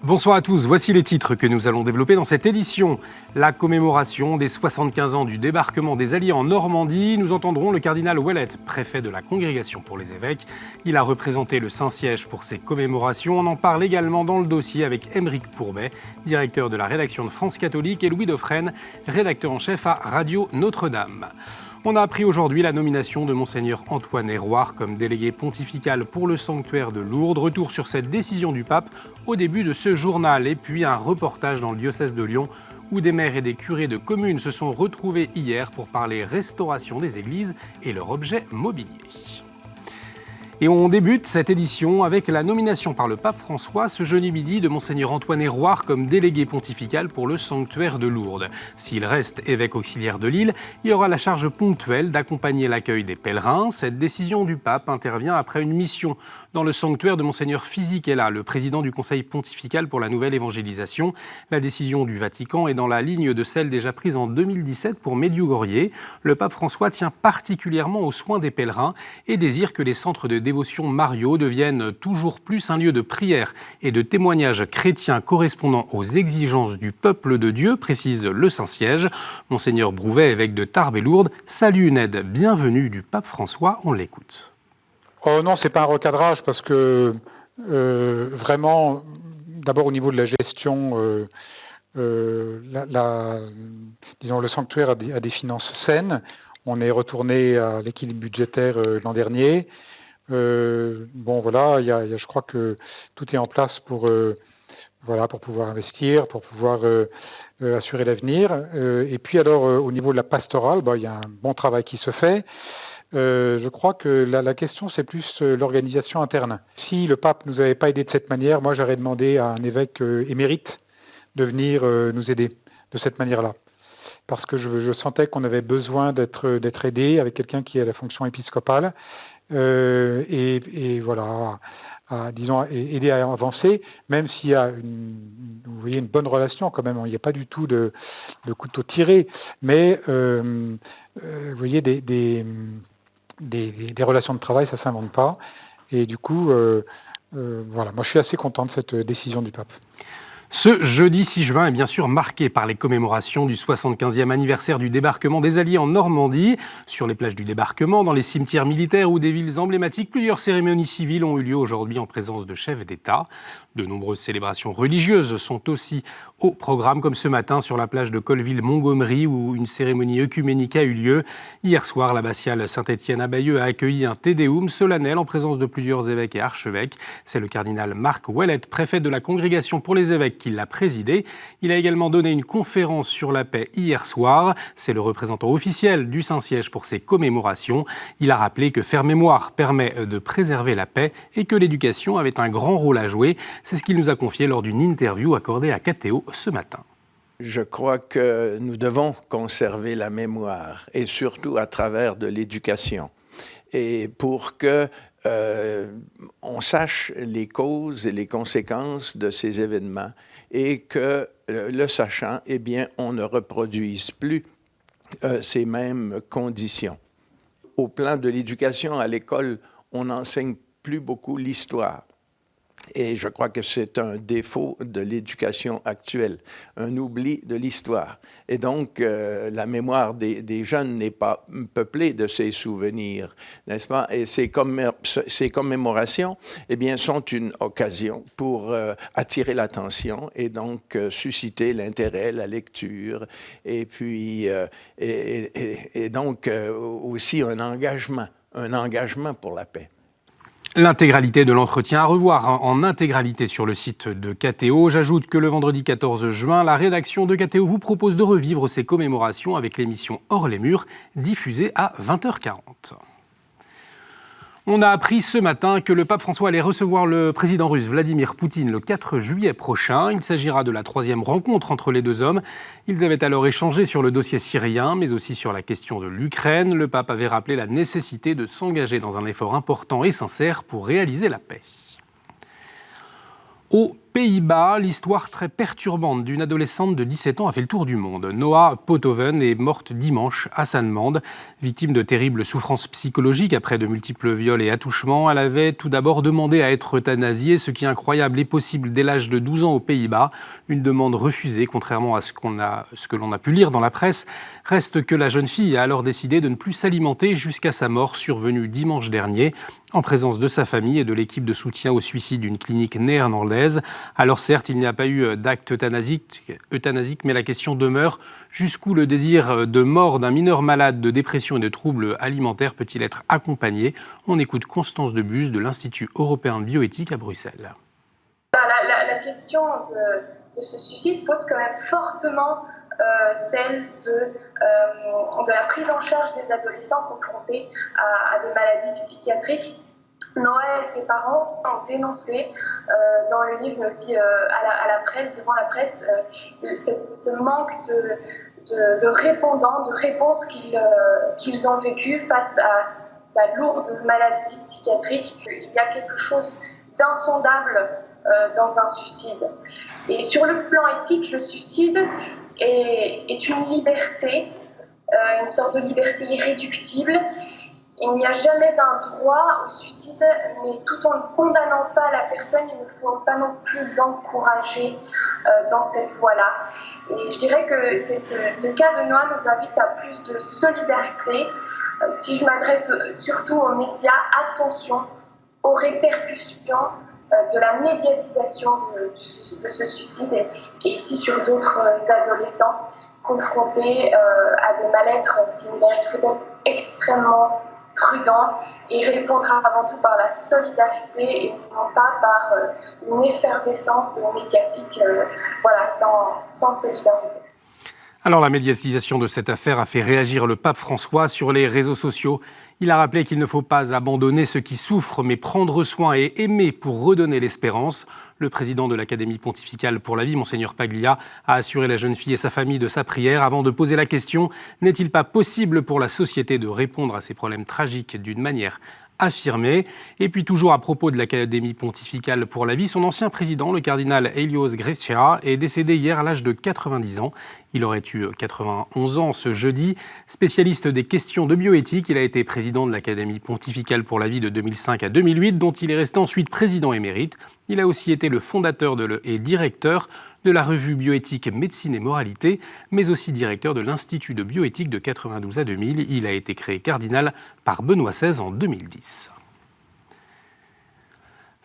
Bonsoir à tous, voici les titres que nous allons développer dans cette édition. La commémoration des 75 ans du débarquement des Alliés en Normandie. Nous entendrons le cardinal Ouellet, préfet de la Congrégation pour les évêques. Il a représenté le Saint-Siège pour ces commémorations. On en parle également dans le dossier avec Aymeric Pourbet, directeur de la rédaction de France Catholique, et Louis Dauphren, rédacteur en chef à Radio Notre-Dame. On a appris aujourd'hui la nomination de Monseigneur Antoine Hérouard comme délégué pontifical pour le sanctuaire de Lourdes. Retour sur cette décision du pape au début de ce journal. Et puis un reportage dans le diocèse de Lyon où des maires et des curés de communes se sont retrouvés hier pour parler restauration des églises et leur objet mobilier. Et on débute cette édition avec la nomination par le pape François ce jeudi midi de Monseigneur Antoine Hérouard comme délégué pontifical pour le sanctuaire de Lourdes. S'il reste évêque auxiliaire de Lille, il aura la charge ponctuelle d'accompagner l'accueil des pèlerins. Cette décision du pape intervient après une mission dans le sanctuaire de Monseigneur Fisichella, le président du Conseil pontifical pour la nouvelle évangélisation. La décision du Vatican est dans la ligne de celle déjà prise en 2017 pour Medjugorje. Le pape François tient particulièrement aux soins des pèlerins et désire que les centres de dévotion Mario deviennent toujours plus un lieu de prière et de témoignage chrétien correspondant aux exigences du peuple de Dieu, précise le Saint-Siège. Monseigneur Brouvet, évêque de Tarbes et Lourdes, salue une aide bienvenue du pape François. On l'écoute. Oh non, c'est pas un recadrage parce que vraiment, d'abord au niveau de la gestion, disons le sanctuaire a des finances saines. On est retourné à l'équilibre budgétaire l'an dernier. Bon voilà, je crois que tout est en place pour pouvoir investir, pour pouvoir assurer l'avenir. Et puis alors au niveau de la pastorale, il y a un bon travail qui se fait. Je crois que la question, c'est plus l'organisation interne. Si le pape nous avait pas aidé de cette manière, moi, j'aurais demandé à un évêque émérite de venir nous aider de cette manière-là. Parce que je sentais qu'on avait besoin d'être aidé avec quelqu'un qui a la fonction épiscopale et voilà, disons, aider à avancer, même s'il y a vous voyez, une bonne relation quand même. Il n'y a pas du tout de couteau tiré, mais vous voyez, des relations de travail, ça s'invente pas. Et du coup, voilà, moi je suis assez content de cette décision du pape. Ce jeudi 6 juin est bien sûr marqué par les commémorations du 75e anniversaire du débarquement des Alliés en Normandie. Sur les plages du débarquement, dans les cimetières militaires ou des villes emblématiques, plusieurs cérémonies civiles ont eu lieu aujourd'hui en présence de chefs d'État. De nombreuses célébrations religieuses sont aussi au programme, comme ce matin sur la plage de Colleville-Montgomery où une cérémonie œcuménique a eu lieu. Hier soir, l'abbatiale Saint-Étienne à Bayeux a accueilli un Te Deum solennel en présence de plusieurs évêques et archevêques. C'est le cardinal Marc Ouellet, préfet de la Congrégation pour les évêques, qui l'a présidé. Il a également donné une conférence sur la paix hier soir. C'est le représentant officiel du Saint-Siège pour ces commémorations. Il a rappelé que faire mémoire permet de préserver la paix et que l'éducation avait un grand rôle à jouer. C'est ce qu'il nous a confié lors d'une interview accordée à KTO ce matin. Je crois que nous devons conserver la mémoire et surtout à travers de l'éducation. Et pour que on sache les causes et les conséquences de ces événements et que, le sachant, eh bien, on ne reproduise plus ces mêmes conditions. Au plan de l'éducation à l'école, on n'enseigne plus beaucoup l'histoire. Et je crois que c'est un défaut de l'éducation actuelle, un oubli de l'histoire. Et donc, la mémoire des jeunes n'est pas peuplée de ces souvenirs, n'est-ce pas? Et ces commémorations, eh bien, sont une occasion pour attirer l'attention et donc susciter l'intérêt, la lecture, et puis et donc aussi un engagement pour la paix. L'intégralité de l'entretien à revoir en intégralité sur le site de KTO. J'ajoute que le vendredi 14 juin, la rédaction de KTO vous propose de revivre ces commémorations avec l'émission Hors les murs, diffusée à 20h40. On a appris ce matin que le pape François allait recevoir le président russe Vladimir Poutine le 4 juillet prochain. Il s'agira de la 3e rencontre entre les deux hommes. Ils avaient alors échangé sur le dossier syrien, mais aussi sur la question de l'Ukraine. Le pape avait rappelé la nécessité de s'engager dans un effort important et sincère pour réaliser la paix. Aux Pays-Bas, l'histoire très perturbante d'une adolescente de 17 ans a fait le tour du monde. Noah Pothoven est morte dimanche à Saanmande. Victime de terribles souffrances psychologiques après de multiples viols et attouchements, elle avait tout d'abord demandé à être euthanasiée, ce qui est incroyable et possible dès l'âge de 12 ans aux Pays-Bas. Une demande refusée, contrairement à ce que l'on a pu lire dans la presse. Reste que la jeune fille a alors décidé de ne plus s'alimenter jusqu'à sa mort survenue dimanche dernier, en présence de sa famille et de l'équipe de soutien au suicide d'une clinique néerlandaise. Alors certes, il n'y a pas eu d'acte euthanasique, mais la question demeure, jusqu'où le désir de mort d'un mineur malade de dépression et de troubles alimentaires peut-il être accompagné? On écoute Constance Debuse de l'Institut européen de bioéthique à Bruxelles. La question de ce suicide pose quand même fortement celle de la prise en charge des adolescents confrontés à des maladies psychiatriques. Noah et ses parents ont dénoncé dans le livre, mais aussi à la presse, devant la presse, ce manque de répondants, de réponses qu'ils ont vécues face à sa lourde maladie psychiatrique. Il y a quelque chose d'insondable dans un suicide. Et sur le plan éthique, le suicide est une liberté, une sorte de liberté irréductible. Il n'y a jamais un droit au suicide, mais tout en ne condamnant pas la personne, il ne faut pas non plus l'encourager dans cette voie-là. Et je dirais que ce cas de Noah nous invite à plus de solidarité. Si je m'adresse surtout aux médias, attention aux répercussions de la médiatisation de ce suicide et ici sur d'autres adolescents confrontés à des mal-être similaires. Il faut être extrêmement prudent et répondre avant tout par la solidarité et non pas par une effervescence médiatique sans solidarité. Alors la médiatisation de cette affaire a fait réagir le pape François sur les réseaux sociaux. Il a rappelé qu'il ne faut pas abandonner ceux qui souffrent, mais prendre soin et aimer pour redonner l'espérance. Le président de l'Académie pontificale pour la vie, Monseigneur Paglia, a assuré la jeune fille et sa famille de sa prière avant de poser la question « N'est-il pas possible pour la société de répondre à ces problèmes tragiques d'une manière affirmée ?» Et puis toujours à propos de l'Académie pontificale pour la vie, son ancien président, le cardinal Helios Grechera, est décédé hier à l'âge de 90 ans. Il aurait eu 91 ans ce jeudi. Spécialiste des questions de bioéthique, il a été président de l'Académie pontificale pour la vie de 2005 à 2008, dont il est resté ensuite président émérite. Il a aussi été le fondateur et directeur de la revue bioéthique Médecine et Moralité, mais aussi directeur de l'Institut de bioéthique de 92 à 2000. Il a été créé cardinal par Benoît XVI en 2010.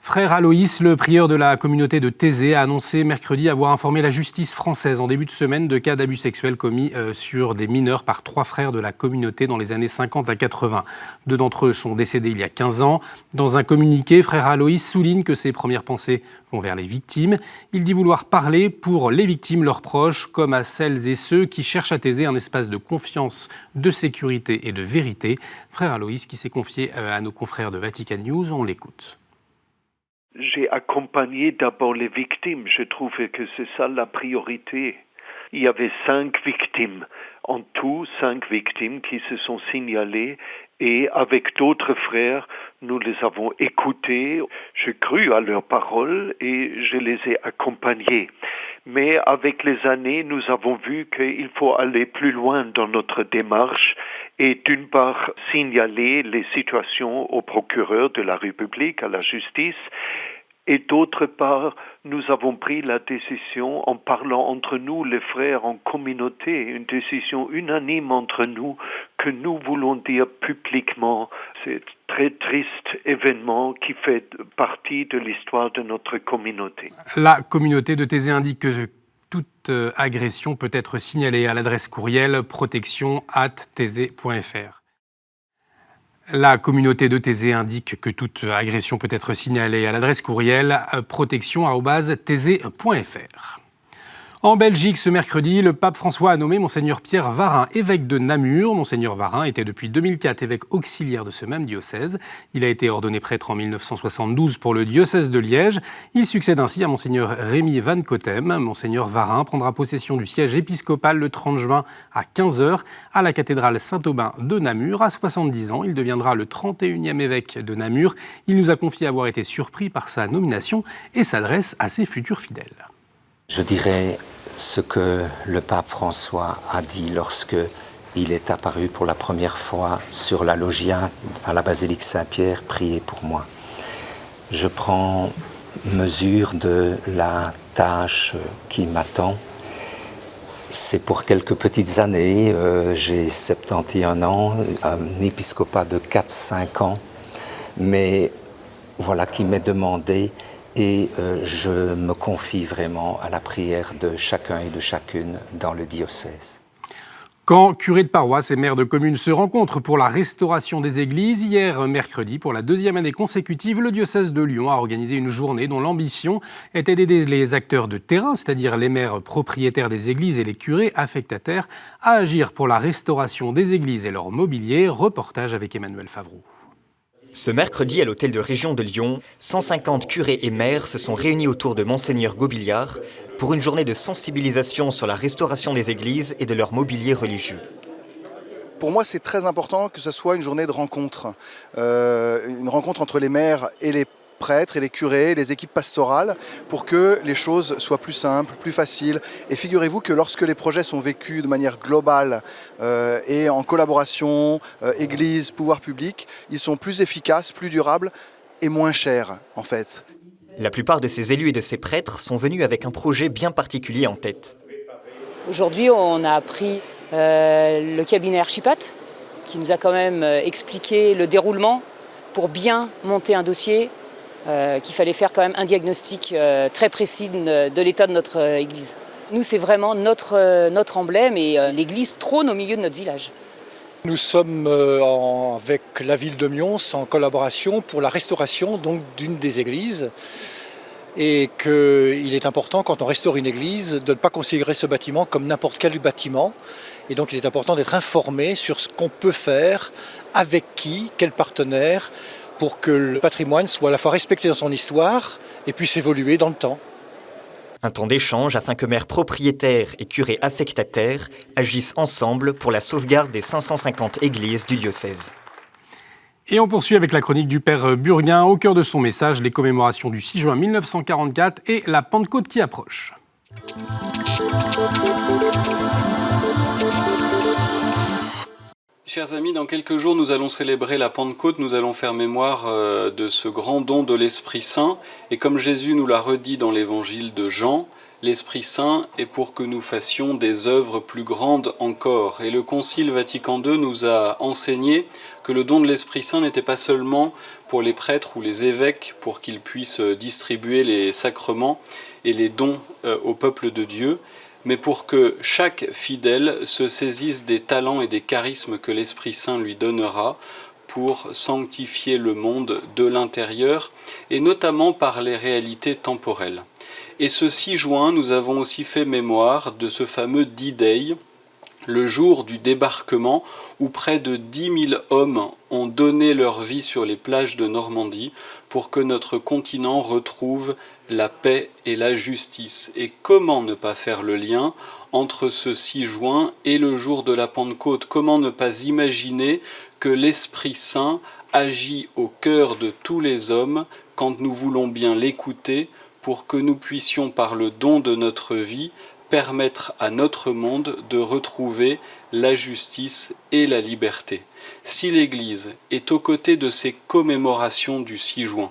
Frère Aloïs, le prieur de la communauté de Thésée, a annoncé mercredi avoir informé la justice française en début de semaine de cas d'abus sexuels commis sur des mineurs par 3 frères de la communauté dans les années 50 à 80. 2 d'entre eux sont décédés il y a 15 ans. Dans un communiqué, Frère Aloïs souligne que ses premières pensées vont vers les victimes. Il dit vouloir parler pour les victimes, leurs proches, comme à celles et ceux qui cherchent à Thésée un espace de confiance, de sécurité et de vérité. Frère Aloïs qui s'est confié à nos confrères de Vatican News, on l'écoute. J'ai accompagné d'abord les victimes. Je trouvais que c'est ça la priorité. Il y avait 5 victimes. En tout, 5 victimes qui se sont signalées et avec d'autres frères, nous les avons écoutées. J'ai cru à leurs paroles et je les ai accompagnés. Mais avec les années, nous avons vu qu'il faut aller plus loin dans notre démarche et d'une part signaler les situations au procureur de la République, à la justice, et d'autre part, nous avons pris la décision en parlant entre nous, les frères en communauté, une décision unanime entre nous que nous voulons dire publiquement. C'est un très triste événement qui fait partie de l'histoire de notre communauté. La communauté de Thésée indique que toute agression peut être signalée à l'adresse courriel protection@thésée.fr. La communauté de Thésée indique que toute agression peut être signalée à l'adresse courriel protection@thésée.fr. En Belgique, ce mercredi, le pape François a nommé Monseigneur Pierre Varin, évêque de Namur. Monseigneur Varin était depuis 2004 évêque auxiliaire de ce même diocèse. Il a été ordonné prêtre en 1972 pour le diocèse de Liège. Il succède ainsi à Monseigneur Rémy Van Cotem. Monseigneur Varin prendra possession du siège épiscopal le 30 juin à 15h à la cathédrale Saint-Aubin de Namur. À 70 ans, il deviendra le 31e évêque de Namur. Il nous a confié avoir été surpris par sa nomination et s'adresse à ses futurs fidèles. Je dirais ce que le pape François a dit lorsque il est apparu pour la première fois sur la loggia à la basilique Saint-Pierre, priez pour moi. Je prends mesure de la tâche qui m'attend. C'est pour quelques petites années, j'ai 71 ans, un épiscopat de 4-5 ans, mais voilà qui m'est demandé. Et je me confie vraiment à la prière de chacun et de chacune dans le diocèse. Quand curés de paroisse et maires de communes se rencontrent pour la restauration des églises, hier mercredi, pour la deuxième année consécutive, le diocèse de Lyon a organisé une journée dont l'ambition était d'aider les acteurs de terrain, c'est-à-dire les maires propriétaires des églises et les curés affectataires, à agir pour la restauration des églises et leur mobilier. Reportage avec Emmanuel Favreau. Ce mercredi, à l'hôtel de région de Lyon, 150 curés et maires se sont réunis autour de Monseigneur Gobillard pour une journée de sensibilisation sur la restauration des églises et de leur mobilier religieux. Pour moi, c'est très important que ce soit une journée de rencontre. Une rencontre entre les maires et les prêtres et les curés, les équipes pastorales, pour que les choses soient plus simples, plus faciles. Et figurez-vous que lorsque les projets sont vécus de manière globale et en collaboration, Église, pouvoir public, ils sont plus efficaces, plus durables et moins chers en fait. La plupart de ces élus et de ces prêtres sont venus avec un projet bien particulier en tête. Aujourd'hui, on a appris le cabinet Archipat, qui nous a quand même expliqué le déroulement pour bien monter un dossier, qu'il fallait faire quand même un diagnostic très précis de l'état de notre église. Nous, c'est vraiment notre emblème et l'église trône au milieu de notre village. Nous sommes avec la ville de Mions en collaboration pour la restauration d'une des églises et qu'il est important quand on restaure une église de ne pas considérer ce bâtiment comme n'importe quel bâtiment. Et donc il est important d'être informé sur ce qu'on peut faire, avec qui, quel partenaire, pour que le patrimoine soit à la fois respecté dans son histoire et puisse évoluer dans le temps. Un temps d'échange afin que maires propriétaires et curés affectataires agissent ensemble pour la sauvegarde des 550 églises du diocèse. Et on poursuit avec la chronique du Père Burguin. Au cœur de son message, les commémorations du 6 juin 1944 et la Pentecôte qui approche. Chers amis, dans quelques jours, nous allons célébrer la Pentecôte, nous allons faire mémoire de ce grand don de l'Esprit Saint. Et comme Jésus nous l'a redit dans l'évangile de Jean, l'Esprit Saint est pour que nous fassions des œuvres plus grandes encore. Et le Concile Vatican II nous a enseigné que le don de l'Esprit Saint n'était pas seulement pour les prêtres ou les évêques pour qu'ils puissent distribuer les sacrements et les dons au peuple de Dieu, mais pour que chaque fidèle se saisisse des talents et des charismes que l'Esprit Saint lui donnera pour sanctifier le monde de l'intérieur, et notamment par les réalités temporelles. Et ce 6 juin, nous avons aussi fait mémoire de ce fameux D-Day, le jour du débarquement où près de 10 000 hommes ont donné leur vie sur les plages de Normandie pour que notre continent retrouve la paix et la justice. Et comment ne pas faire le lien entre ce 6 juin et le jour de la Pentecôte? Comment ne pas imaginer que l'Esprit Saint agit au cœur de tous les hommes quand nous voulons bien l'écouter pour que nous puissions, par le don de notre vie, permettre à notre monde de retrouver la justice et la liberté. Si l'Église est aux côtés de ces commémorations du 6 juin,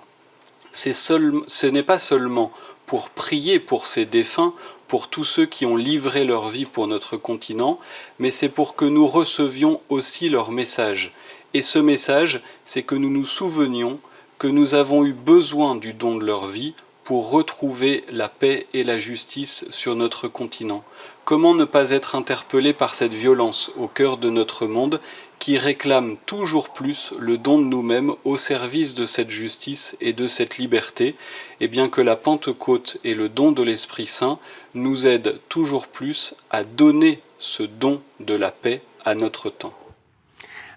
ce n'est pas seulement pour prier pour ces défunts, pour tous ceux qui ont livré leur vie pour notre continent, mais c'est pour que nous recevions aussi leur message. Et ce message, c'est que nous nous souvenions que nous avons eu besoin du don de leur vie pour retrouver la paix et la justice sur notre continent. Comment ne pas être interpellé par cette violence au cœur de notre monde qui réclament toujours plus le don de nous-mêmes au service de cette justice et de cette liberté, et bien que la Pentecôte et le don de l'Esprit Saint nous aident toujours plus à donner ce don de la paix à notre temps.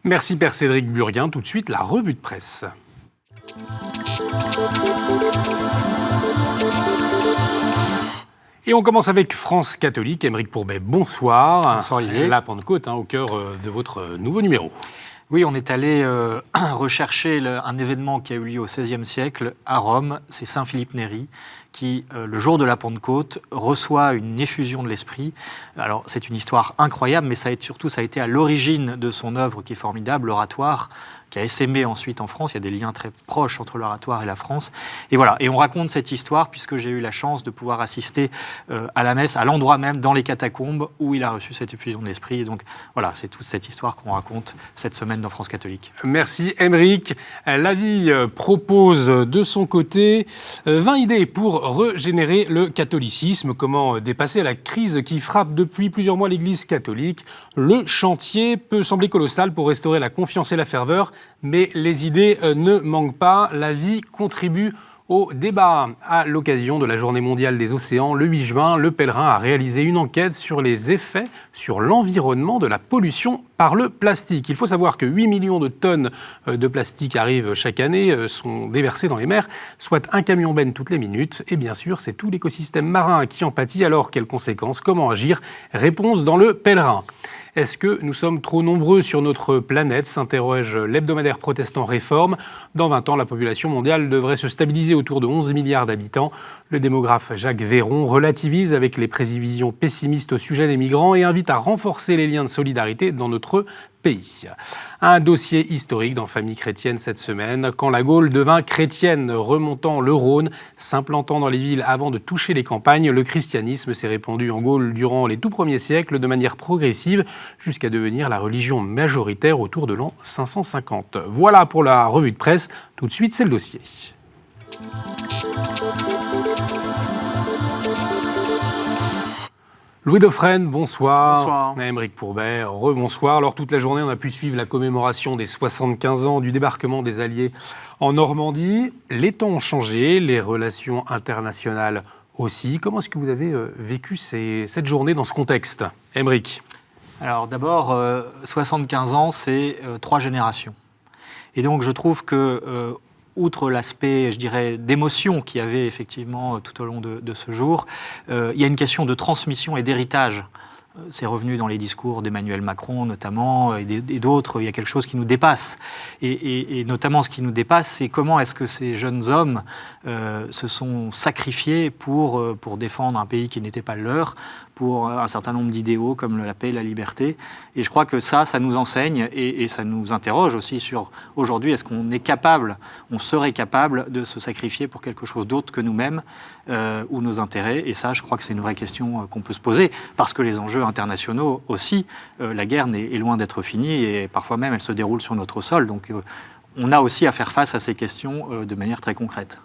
Merci Père Cédric Burguin. Tout de suite, la revue de presse. Et on commence avec France catholique. Aymeric Pourbet, bonsoir. Bonsoir Olivier. La Pentecôte, au cœur de votre nouveau numéro. Oui, on est allé rechercher un événement qui a eu lieu au XVIe siècle à Rome. C'est Saint Philippe Néri qui, le jour de la Pentecôte, reçoit une effusion de l'Esprit. Alors, c'est une histoire incroyable, mais ça a été à l'origine de son œuvre qui est formidable, l'oratoire, qui a essaimé ensuite en France. Il y a des liens très proches entre l'oratoire et la France. Et voilà, et on raconte cette histoire puisque j'ai eu la chance de pouvoir assister à la messe, à l'endroit même, dans les catacombes, où il a reçu cette effusion de l'Esprit. Et donc, voilà, c'est toute cette histoire qu'on raconte cette semaine dans France catholique. Merci Aymeric. La Vie propose de son côté 20 idées pour régénérer le catholicisme. Comment dépasser la crise qui frappe depuis plusieurs mois l'Église catholique. Le chantier peut sembler colossal pour restaurer la confiance et la ferveur, mais les idées ne manquent pas. La Vie contribue au débat. À l'occasion de la Journée mondiale des océans, le 8 juin, Le Pèlerin a réalisé une enquête sur les effets sur l'environnement de la pollution par le plastique. Il faut savoir que 8 millions de tonnes de plastique arrivent chaque année, sont déversées dans les mers, soit un camion-benne toutes les minutes. Et bien sûr, c'est tout l'écosystème marin qui en pâtit. Alors, quelles conséquences ? Comment agir ? Réponse dans Le Pèlerin. Est-ce que nous sommes trop nombreux sur notre planète ? S'interroge l'hebdomadaire protestant Réforme. Dans 20 ans, la population mondiale devrait se stabiliser autour de 11 milliards d'habitants. Le démographe Jacques Véron relativise avec les prévisions pessimistes au sujet des migrants et invite à renforcer les liens de solidarité dans notre pays. Un dossier historique dans Famille chrétienne cette semaine, quand la Gaule devint chrétienne, remontant le Rhône, s'implantant dans les villes avant de toucher les campagnes, le christianisme s'est répandu en Gaule durant les tout premiers siècles de manière progressive, jusqu'à devenir la religion majoritaire autour de l'an 550. Voilà pour la revue de presse. Tout de suite, c'est le dossier. Louis Dauphren, bonsoir. Bonsoir. Aymeric Pourbet, rebonsoir. Alors toute la journée, on a pu suivre la commémoration des 75 ans du débarquement des Alliés en Normandie. Les temps ont changé, les relations internationales aussi. Comment est-ce que vous avez vécu cette journée dans ce contexte, Aymeric ? Alors d'abord, 75 ans, c'est 3 générations. Et donc je trouve que outre l'aspect, je dirais, d'émotion qu'il y avait effectivement tout au long de ce jour, il y a une question de transmission et d'héritage. C'est revenu dans les discours d'Emmanuel Macron notamment et d'autres. Il y a quelque chose qui nous dépasse. Et notamment ce qui nous dépasse, c'est comment est-ce que ces jeunes hommes se sont sacrifiés pour défendre un pays qui n'était pas le leur, pour un certain nombre d'idéaux comme la paix et la liberté. Et je crois que ça nous enseigne et ça nous interroge aussi sur aujourd'hui, est-ce qu'on est capable, on serait capable de se sacrifier pour quelque chose d'autre que nous-mêmes ou nos intérêts. Et ça, je crois que c'est une vraie question qu'on peut se poser, parce que les enjeux internationaux aussi, la guerre est loin d'être finie et parfois même elle se déroule sur notre sol. Donc on a aussi à faire face à ces questions de manière très concrète.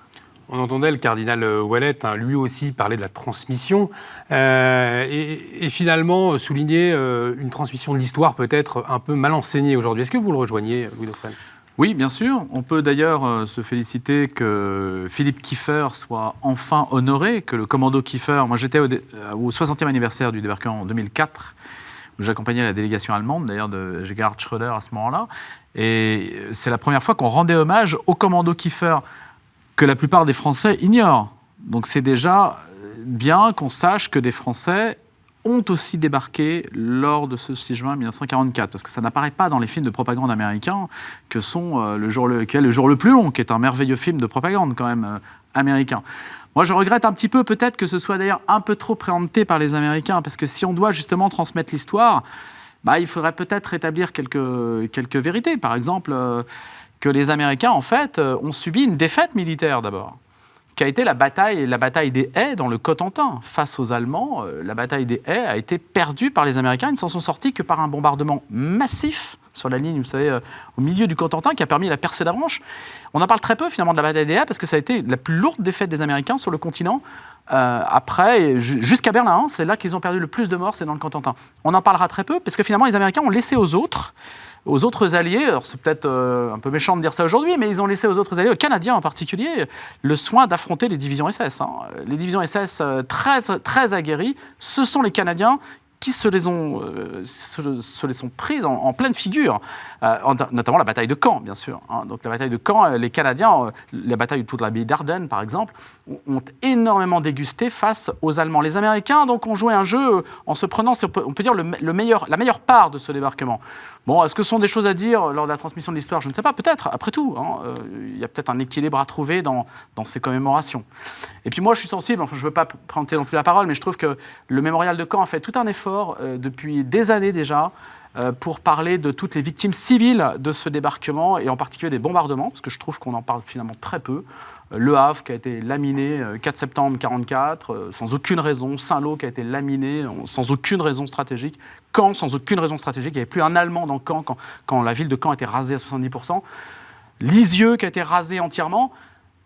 On entendait le cardinal Ouellet, lui aussi, parler de la transmission et finalement souligner une transmission de l'histoire peut-être un peu mal enseignée aujourd'hui. Est-ce que vous le rejoignez, Louis Dauphren ? Oui, bien sûr. On peut d'ailleurs se féliciter que Philippe Kieffer soit enfin honoré, que le commando Kieffer... Moi, j'étais au 60e anniversaire du débarquement en 2004, où j'accompagnais la délégation allemande, d'ailleurs, de Gerhard Schröder à ce moment-là. Et c'est la première fois qu'on rendait hommage au commando Kieffer, que la plupart des Français ignorent. Donc c'est déjà bien qu'on sache que des Français ont aussi débarqué lors de ce 6 juin 1944, parce que ça n'apparaît pas dans les films de propagande américains, que sont Le jour le plus long, qui est un merveilleux film de propagande quand même américain. Moi, je regrette un petit peu peut-être que ce soit d'ailleurs un peu trop préempté par les Américains, parce que si on doit justement transmettre l'histoire, il faudrait peut-être rétablir quelques vérités. Par exemple, que les Américains, en fait, ont subi une défaite militaire d'abord, qui a été la bataille des haies dans le Cotentin. Face aux Allemands, la bataille des haies a été perdue par les Américains. Ils ne s'en sont sortis que par un bombardement massif sur la ligne, vous savez, au milieu du Cotentin, qui a permis la percée d'Avranches. On en parle très peu finalement de la bataille des Halles, parce que ça a été la plus lourde défaite des Américains sur le continent. Après, jusqu'à Berlin, hein, c'est là qu'ils ont perdu le plus de morts, c'est dans le Cotentin. On en parlera très peu, parce que finalement, les Américains ont laissé aux autres alliés, alors c'est peut-être un peu méchant de dire ça aujourd'hui, mais ils ont laissé aux autres alliés, aux Canadiens en particulier, le soin d'affronter les divisions SS. Hein. Les divisions SS très aguerries, ce sont les Canadiens qui se les sont prises en pleine figure, notamment la bataille de Caen, bien sûr. Hein. Donc la bataille de Caen, les Canadiens, la bataille autour de la baie d'Ardennes, par exemple, ont énormément dégusté face aux Allemands. Les Américains donc, ont joué un jeu en se prenant, on peut dire, la meilleure part de ce débarquement. Bon, est-ce que ce sont des choses à dire lors de la transmission de l'histoire? Je ne sais pas, peut-être, après tout. Hein, il y a peut-être un équilibre à trouver dans ces commémorations. Et puis moi, je suis sensible, enfin, je ne veux pas prendre non plus la parole, mais je trouve que le mémorial de Caen a fait tout un effort depuis des années déjà pour parler de toutes les victimes civiles de ce débarquement, et en particulier des bombardements, parce que je trouve qu'on en parle finalement très peu. Le Havre qui a été laminé 4 septembre 1944, sans aucune raison. Saint-Lô qui a été laminé sans aucune raison stratégique. Caen sans aucune raison stratégique. Il n'y avait plus un Allemand dans Caen quand la ville de Caen a été rasée à 70%. Lisieux qui a été rasé entièrement.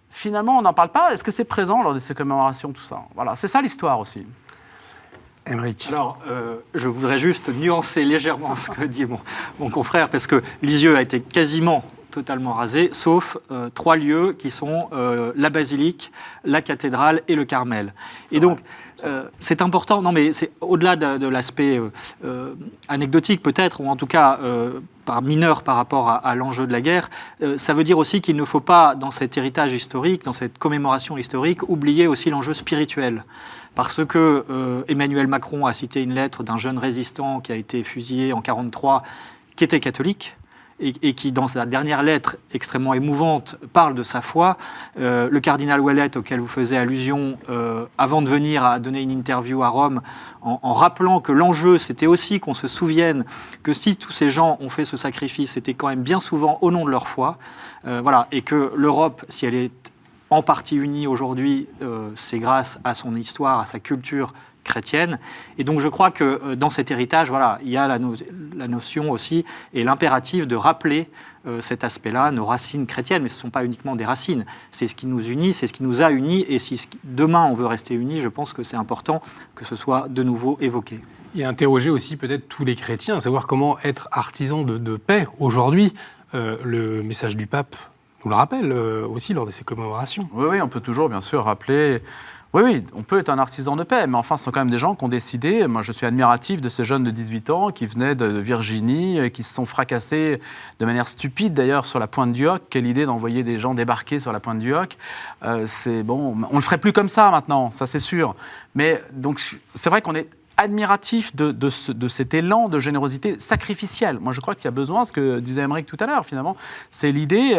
Finalement, on n'en parle pas. Est-ce que c'est présent lors de ces commémorations, tout ça? Voilà, c'est ça l'histoire aussi. Aymeric. Alors, je voudrais juste nuancer légèrement ce que dit mon confrère, parce que Lisieux a été quasiment totalement rasé, sauf 3 lieux qui sont la basilique, la cathédrale et le Carmel. Et donc, c'est important, non mais c'est au-delà de l'aspect anecdotique peut-être, ou en tout cas mineur par rapport à l'enjeu de la guerre, ça veut dire aussi qu'il ne faut pas, dans cet héritage historique, dans cette commémoration historique, oublier aussi l'enjeu spirituel. Parce que Emmanuel Macron a cité une lettre d'un jeune résistant qui a été fusillé en 1943, qui était catholique, et qui, dans sa dernière lettre extrêmement émouvante, parle de sa foi. Le cardinal Ouellet, auquel vous faisiez allusion, avant de venir à donner une interview à Rome, en rappelant que l'enjeu, c'était aussi qu'on se souvienne que si tous ces gens ont fait ce sacrifice, c'était quand même bien souvent au nom de leur foi. Voilà, et que l'Europe, si elle est en partie unie aujourd'hui, c'est grâce à son histoire, à sa culture chrétienne. Et donc je crois que dans cet héritage, voilà, il y a la notion aussi et l'impératif de rappeler cet aspect-là, nos racines chrétiennes, mais ce ne sont pas uniquement des racines, c'est ce qui nous unit, c'est ce qui nous a unis, et si demain on veut rester unis, je pense que c'est important que ce soit de nouveau évoqué. Et interroger aussi peut-être tous les chrétiens, à savoir comment être artisan de paix. Aujourd'hui, le message du pape nous le rappelle aussi lors de ces commémorations. Oui, on peut toujours bien sûr rappeler... Oui, on peut être un artisan de paix, mais enfin, ce sont quand même des gens qui ont décidé. Moi, je suis admiratif de ces jeunes de 18 ans qui venaient de Virginie, qui se sont fracassés de manière stupide, d'ailleurs, sur la pointe du Hoc. Quelle idée d'envoyer des gens débarquer sur la pointe du Hoc. C'est bon, on le ferait plus comme ça maintenant, ça c'est sûr. Mais donc, c'est vrai qu'on est admiratif de cet élan de générosité sacrificielle. Moi, je crois qu'il y a besoin, ce que disait Aymeric tout à l'heure, finalement, c'est l'idée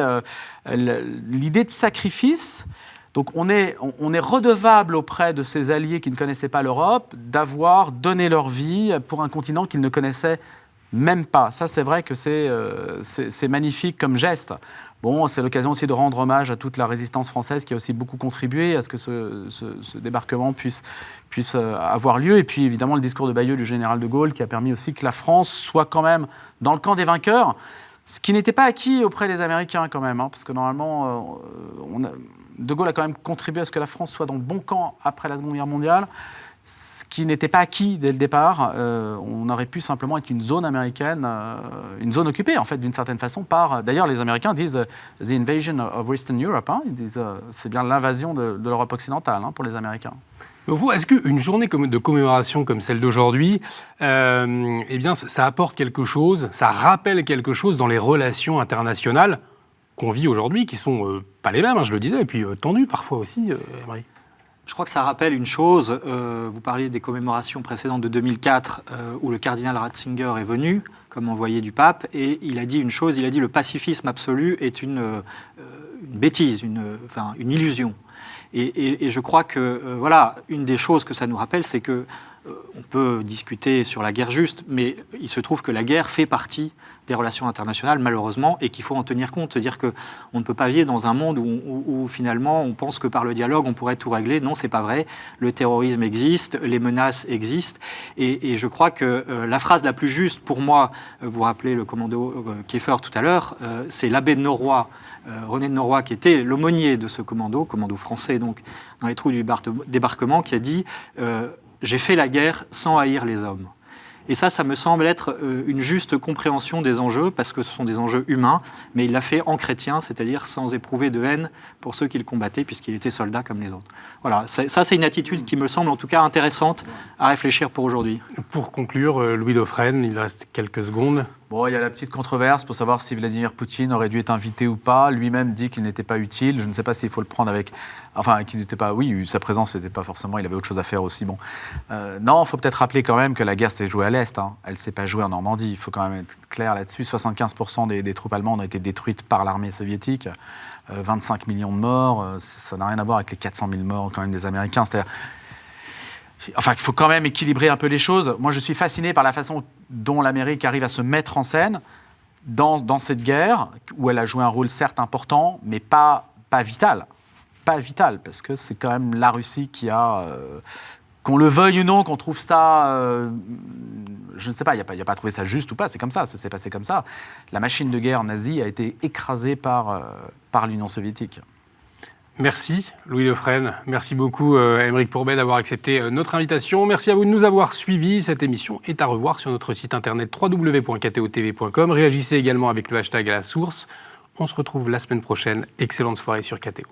de sacrifice. Donc on est redevable auprès de ces alliés qui ne connaissaient pas l'Europe d'avoir donné leur vie pour un continent qu'ils ne connaissaient même pas. Ça, c'est vrai que c'est magnifique comme geste. Bon, c'est l'occasion aussi de rendre hommage à toute la résistance française qui a aussi beaucoup contribué à ce que ce débarquement puisse avoir lieu. Et puis évidemment le discours de Bayeux du général de Gaulle qui a permis aussi que la France soit quand même dans le camp des vainqueurs. Ce qui n'était pas acquis auprès des Américains quand même, hein, parce que normalement, De Gaulle a quand même contribué à ce que la France soit dans le bon camp après la Seconde Guerre mondiale, ce qui n'était pas acquis dès le départ. On aurait pu simplement être une zone américaine, une zone occupée en fait d'une certaine façon par... D'ailleurs, les Américains disent « the invasion of Western Europe hein, », ils disent c'est bien l'invasion de l'Europe occidentale hein, pour les Américains. Vous, est-ce qu'une journée de commémoration comme celle d'aujourd'hui, eh bien, ça apporte quelque chose, ça rappelle quelque chose dans les relations internationales qu'on vit aujourd'hui, qui sont pas les mêmes, hein, je le disais, et puis tendues parfois aussi, Aymeric? Je crois que ça rappelle une chose. Vous parliez des commémorations précédentes de 2004, où le cardinal Ratzinger est venu comme envoyé du pape, et il a dit une chose, il a dit le pacifisme absolu est une bêtise, une illusion. Et je crois que, voilà, une des choses que ça nous rappelle, c'est que on peut discuter sur la guerre juste, mais il se trouve que la guerre fait partie des relations internationales, malheureusement, et qu'il faut en tenir compte. C'est-à-dire qu'on ne peut pas vivre dans un monde où finalement on pense que par le dialogue on pourrait tout régler. Non, c'est pas vrai. Le terrorisme existe, les menaces existent, et je crois que la phrase la plus juste pour moi, vous rappelez le commando Kieffer tout à l'heure, c'est l'abbé de Norrois, René de Norrois, qui était l'aumônier de ce commando français, donc dans les trous du débarquement, qui a dit j'ai fait la guerre sans haïr les hommes. Et ça me semble être une juste compréhension des enjeux, parce que ce sont des enjeux humains, mais il l'a fait en chrétien, c'est-à-dire sans éprouver de haine pour ceux qu'il combattait, puisqu'il était soldat comme les autres. Voilà, ça c'est une attitude qui me semble en tout cas intéressante à réfléchir pour aujourd'hui. Pour conclure, Louis Dauphren, il reste quelques secondes. Bon, il y a la petite controverse pour savoir si Vladimir Poutine aurait dû être invité ou pas. Lui-même dit qu'il n'était pas utile. Je ne sais pas s'il faut le prendre avec... Enfin, qu'il n'était pas... Oui, sa présence n'était pas forcément... Il avait autre chose à faire aussi. Bon. Non, il faut peut-être rappeler quand même que la guerre s'est jouée à l'Est. Hein. Elle ne s'est pas jouée en Normandie. Il faut quand même être clair là-dessus. 75% des troupes allemandes ont été détruites par l'armée soviétique. 25 millions de morts. Ça n'a rien à voir avec les 400 000 morts quand même des Américains. C'est-à-dire... Enfin, il faut quand même équilibrer un peu les choses. Moi, je suis fasciné par la façon dont l'Amérique arrive à se mettre en scène dans cette guerre, où elle a joué un rôle certes important, mais pas vital. Pas vital, parce que c'est quand même la Russie qui a... qu'on le veuille ou non, qu'on trouve ça... je ne sais pas, il n'y a pas trouvé ça juste ou pas, c'est comme ça s'est passé comme ça. La machine de guerre nazie a été écrasée par l'Union soviétique. Merci Louis Dauphren, merci beaucoup Aymeric Pourbet d'avoir accepté notre invitation. Merci à vous de nous avoir suivis. Cette émission est à revoir sur notre site internet www.ktotv.com. Réagissez également avec le hashtag à la source. On se retrouve la semaine prochaine. Excellente soirée sur KTO.